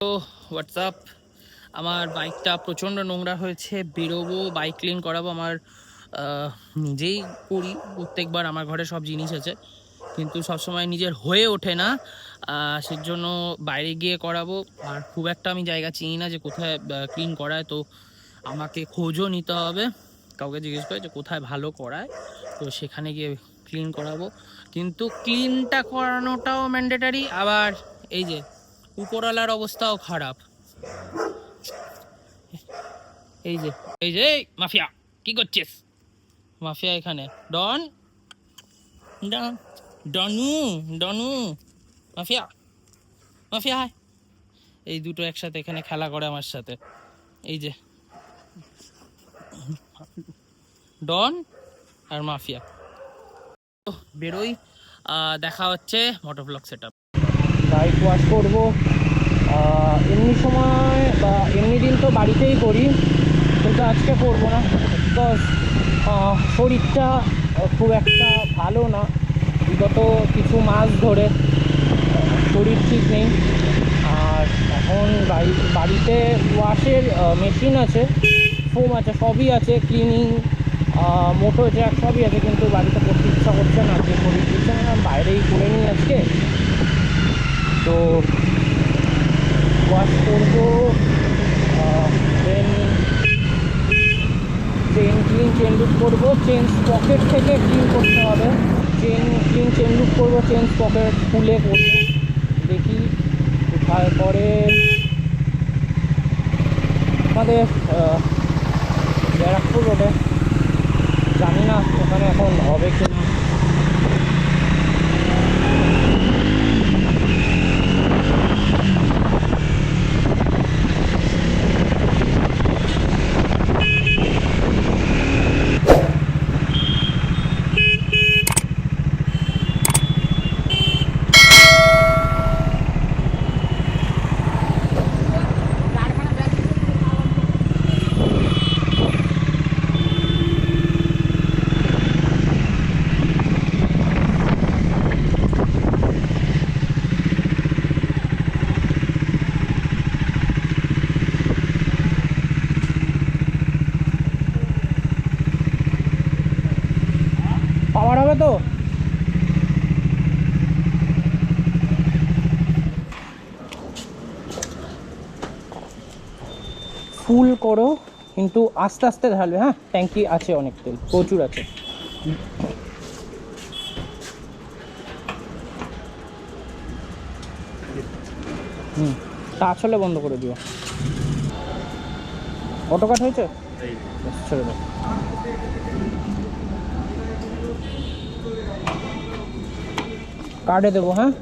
তো হোয়াটসঅ্যাপ, আমার বাইকটা প্রচণ্ড নোংরা হয়েছে, বেরোবো বাইক ক্লিন করাবো। আমার নিজেই করি প্রত্যেকবার, আমার ঘরে সব জিনিস আছে কিন্তু সবসময় নিজের হয়ে ওঠে না। সেজন্য বাইরে গিয়ে করাবো। আর খুব একটা আমি জায়গা চিনি না যে কোথায় ক্লিন করায়, তো আমাকে খোঁজও নিতে হবে, কাউকে জিজ্ঞেস করে যে কোথায় ভালো করায়, তো সেখানে গিয়ে ক্লিন করাবো। কিন্তু ক্লিনটা করানোটাও ম্যান্ডেটারি, আবার এই যে উপরওয়ালার অবস্থাও খারাপ। এই যে এই যে মাফিয়া, কি করছিস? মাফিয়া এখানে, ডন ডন ডনু ডনু মাফিয়া, মাফিয়া হায়। এই দুটো একসাথে এখানে খেলা করে আমার সাথে, এই যে ডন আর মাফিয়া। বেরোই, দেখা হচ্ছে motor blog set up. Bike wash করবো এমনি সময় বা এমনি দিন তো বাড়িতেই করি, কিন্তু আজকে করবো না বিকজ শরীরটা খুব একটা ভালো না। বিগত কিছু মাস ধরে শরীর ঠিক নেই। আর এখন বাড়িতে ওয়াশের মেশিন আছে, ফোম আছে, সবই আছে, ক্লিনিং মোটর জ্যাক সবই আছে, কিন্তু বাড়িতে করতে ইচ্ছা করছে না, যে শরীর দিচ্ছে না, বাইরেই করে নিই আজকে। তো ওয়াশ করবো, দেন চেন লুক করবো। চেন পকেট থেকে ক্লিন করতে হবে, চেন লুক করবো, চেন পকেট খুলে করবো। দেখি কোথায় করে আমাদের ব্যারাকপুর রোডে, জানি না ওখানে এখন হবে কি না। পাওয়ার হবে তো? ফুল করো কিন্তু আস্তে আস্তে ঢালবে, হ্যাঁ? ট্যাঙ্কি আছে, অনেক তেল প্রচুর আছে। তা আসলে বন্ধ করে দিও। অটো কাট হয়েছে, ছেড়ে দাও। কার্ডে দেবো, হ্যাঁ?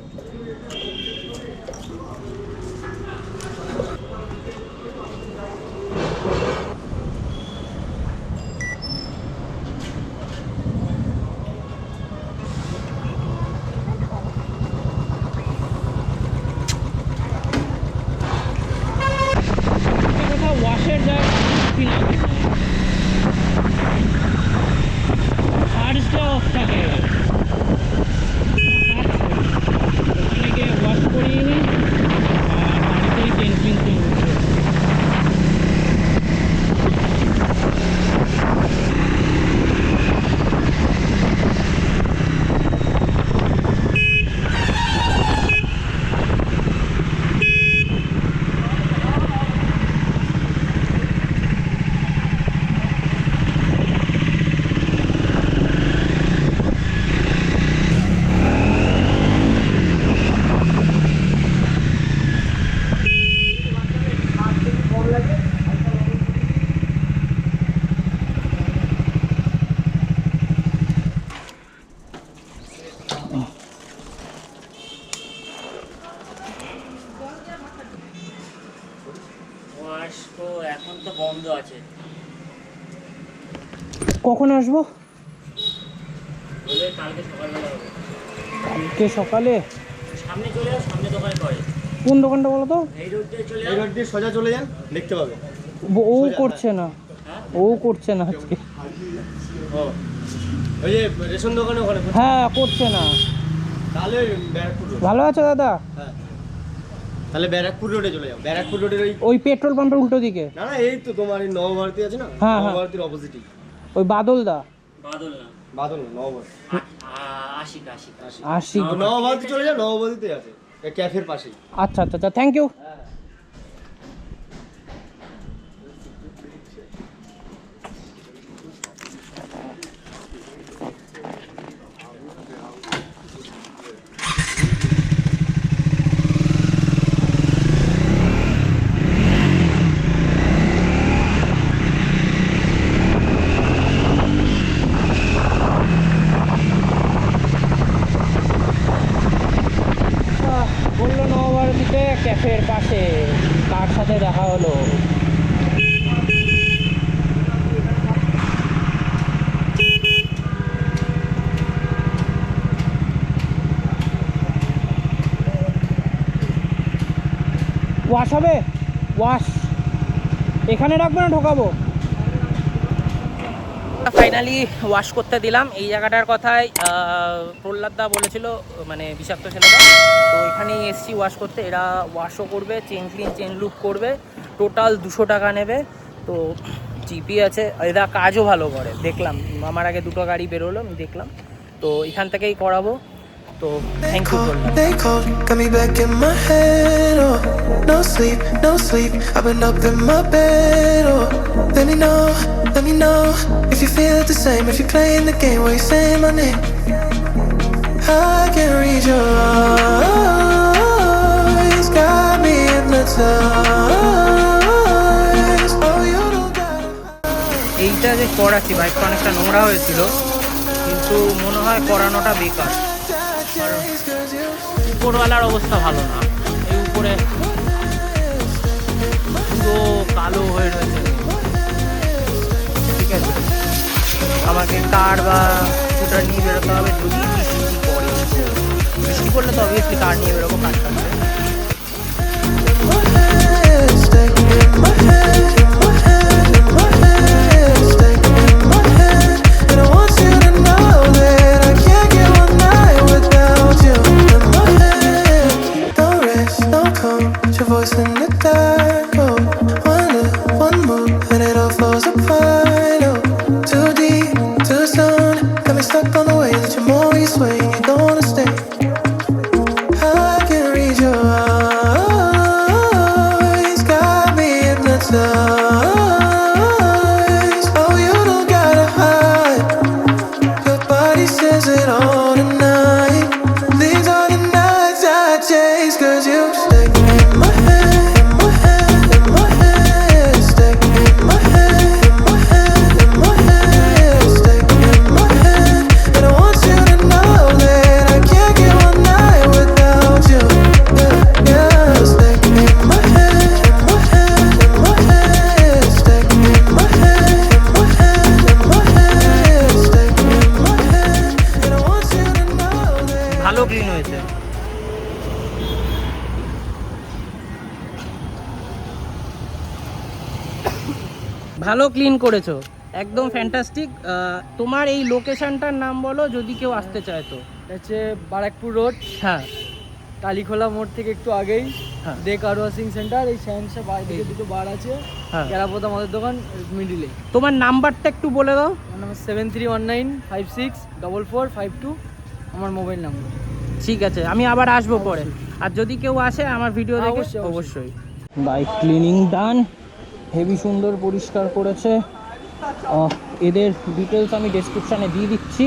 ওয়াশের জায়গা অফ থাকে, ওখানে গিয়ে ওয়াশ করিয়ে নিই, বাড়িতেই চেন ক্লিন করে। এখন তো বন্ধ আছে, কখন আসবো? কালকে সকালবেলা হবে। কালকে সকালে? সামনে চলে যাও, সামনে দোকানে করে। কোন দোকানটা বলো তো? এই রোড দিয়ে চলে এই রোড দিয়ে সোজা চলে যান, দেখতে পাবে। ও করছে না, ও করছে না আজকে। ওই যে রেশন দোকানে ওখানে। হ্যাঁ, করছে না। তাহলে ব্যারাকপুর রোড। ভালো আছো দাদা? হ্যাঁ। তাহলে ব্যারাকপুর রোডে চলে যাও, ব্যারাকপুর রোডের ওই ওই পেট্রোল পাম্পের উল্টো দিকে। না না, এই তো তোমার এই নবভারতী আছে না, হ্যাঁ, হ্যাঁ। নবভারতীর অপোজিটই। ওই বাদলদা। বাদল না, বাদল না, নবভারতী। আশিক আশিক আশি। নবভারতী চলে যাও, নবভারতীতে আছে, এই ক্যাফের পাশেই। আচ্ছা আচ্ছা আচ্ছা, থ্যাংক ইউ। বললো নবভারতীতে ক্যাফের পাশে, কার সাথে দেখা হলো? ওয়াশ হবে? ওয়াশ এখানে রাখবো না ঢোকাবো? ফাইনালি ওয়াশ করতে দিলাম। এই জায়গাটার কথাই প্রহ্লাদ দা বলেছিল, মানে বিষাক্ত ছেলেটা, তো এখানেই এসছি ওয়াশ করতে। এরা ওয়াশও করবে, চেন ক্লিন, চেন লুক করবে, টোটাল 200 টাকা নেবে। তো জিপি আছে, এরা কাজও ভালো করে, দেখলাম আমার আগে দুটো গাড়ি বেরোলো, আমি দেখলাম, তো এখান থেকেই করাবো। তো thank you Prahlad. They called, got me back in my head, oh. No sleep, no sleep, I've been up in my bed, oh. Let me know if you feel the same, if you're playing the game where you're saying my name. I can read your eyes, got me hypnotized. Oh, you don't gotta এইটা যে করাচ্ছি, বাইকটা অনেকটা নোংরা হয়েছিল, কিন্তু মনে হয় করানোটা বেকার। change, 'cause you উপরওয়ালার অবস্থা ভালো না, এই উপরে পুরো কালো হয়ে রয়েছে। ঠিক আছে, আমাকে কার বা স্কুটার নিয়ে বেরোতে হবে যদি বৃষ্টি পড়ে। বৃষ্টি পড়লে তো অবভিয়াসলি কার নিয়ে বেরোবো, কার সাথে। my head, stay in my head, in my head, in my head, stay in my head. And I want you to know that I can't get one night without you in my head. Don't rest, don't come, your voice in the dark. Oh, one look, one move, and it all falls apart. Oh, too deep, too soon, got me stuck on the way that you're more you sway, and you don't wanna stay. I can read your eyes, got me hypnotized. Oh, you don't gotta hide, your body says it all tonight. These are the nights I chase, 'cause you stay in my head, in my head, in my head, stay in my head, in my head, in my head, stay in my head. And I want you to know that I can't get one night without you. Yeah, yeah, stay in my head, in my head, in my head, stay in my head, in my head, in my head, stay in my head. And I want you to know that ভালো clean হয়েছে। ভালো clean করেছো, একদম fantastic. তোমার এই লোকেশনটার নাম বলো যদি কেউ আসতে চায় তো। হচ্ছে বারাকপুর রোড, হ্যাঁ কালীখোলা মোড় থেকে একটু আগেই হ্যাঁ দে কার ওয়াশিং সেন্টার, এই সায়েন্সে বাইরে দুটো বার আছে, হ্যাঁ। কেরাপোতা আমাদের দোকান মিডিলে। তোমার নাম্বারটা একটু বলে দাও। আমার নাম্বার 7319564452, আমার মোবাইল নাম্বার। ঠিক আছে, আমি আবার আসবো পরে। আর যদি কেউ আসে আমার ভিডিও দেখে অবশ্যই, অবশ্যই। বাইক ক্লিনিং ডান, হেভি সুন্দর পরিষ্কার করেছে। এদের ডিটেলস আমি ডেসক্রিপশানে দিয়ে দিচ্ছি,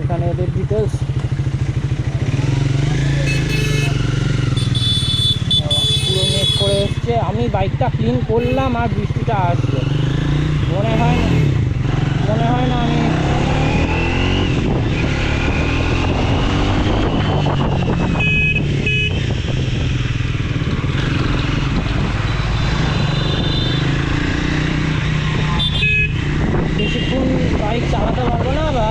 এখানে এদের ডিটেলস। পুরো মেক করে এসছে। আমি বাইকটা ক্লিন করলাম আর বৃষ্টিটা আসবে, মনে হয় না আমি বেশিক্ষণ বাইক চালাতে পারবো না, বা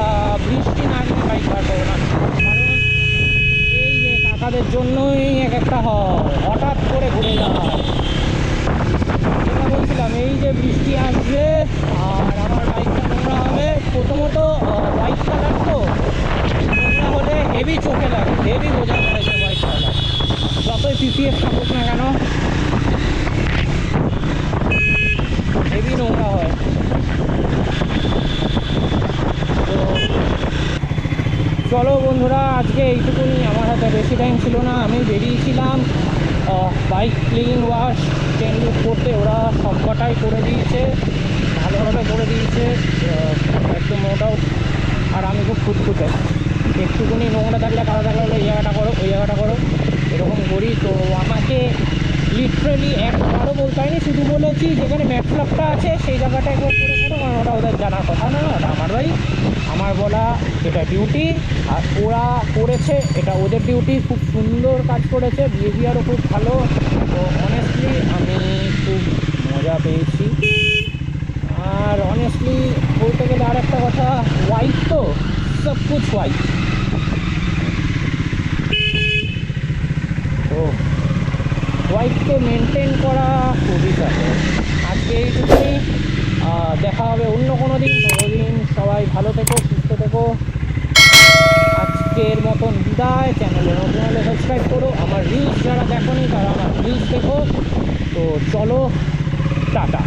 বৃষ্টি না গেলে বাইক বার করবো না। কারণ এই যে কাকাদের জন্যই এক একটা হঠাৎ করে ঘুরে যায়। যেটা বলছিলাম, এই যে বৃষ্টি আসবে আর আমার বাইকটা নোংরা হবে। প্রথমত বাইক চালার তো নোংরা হলে হেভি চোখে লাগে, হেভি বোঝা পড়েছে বাইক চালা। যতই পিপিএফ থাকুক না কেন হেভি নোংরা হয়। তো চলো বন্ধুরা, আজকে এইটুকুনি, আমার হাতে বেশি টাইম ছিল না। আমি বেরিয়েছিলাম bike clean wash chain look করতে, ওরা সব কটাই করে দিয়েছে, ভালোভাবে করে দিয়েছে একদম নো ডাউট। আর আমি খুব খুঁতখুঁতে, একটুকুনি নোংরা থাকলে কাদা থাকলে হলো এই জায়গাটা করো ওই জায়গাটা করো এরকম করি। তো আমাকে লিটারেলি একবারও বলতে হয়নি, শুধু বলেছি যেখানে ম্যাটফ্লপটা আছে সেই জায়গাটা একবার করে করো, কারণ ওটা ওদের জানার কথা না, ওটা আমার বাড়ি, আমার বলা এটা ডিউটি, আর ওরা করেছে এটা ওদের ডিউটি। খুব সুন্দর কাজ করেছে, বিহেভিয়ারও খুব ভালো। তো অনেস্টলি আমি খুব মজা পেয়েছি। আর অনেস্টলি বলতে গেলে আর একটা কথা, হোয়াইট তো সব কুছ হোয়াইট। তো হোয়াইটকে মেনটেন করা খুবই চাপে। আজকে এইটুকুনি, দেখা হবে অন্য কোনো দিন। ততদিন সবাই ভালো থেকো, সুস্থ থেকো। আজকের মতন বিদায়। চ্যানেলে নতুন হলে সাবস্ক্রাইব করো, আমার রিলস যারা দেখোনি তারা আমার রিলস দেখো। তো চলো, টাটা।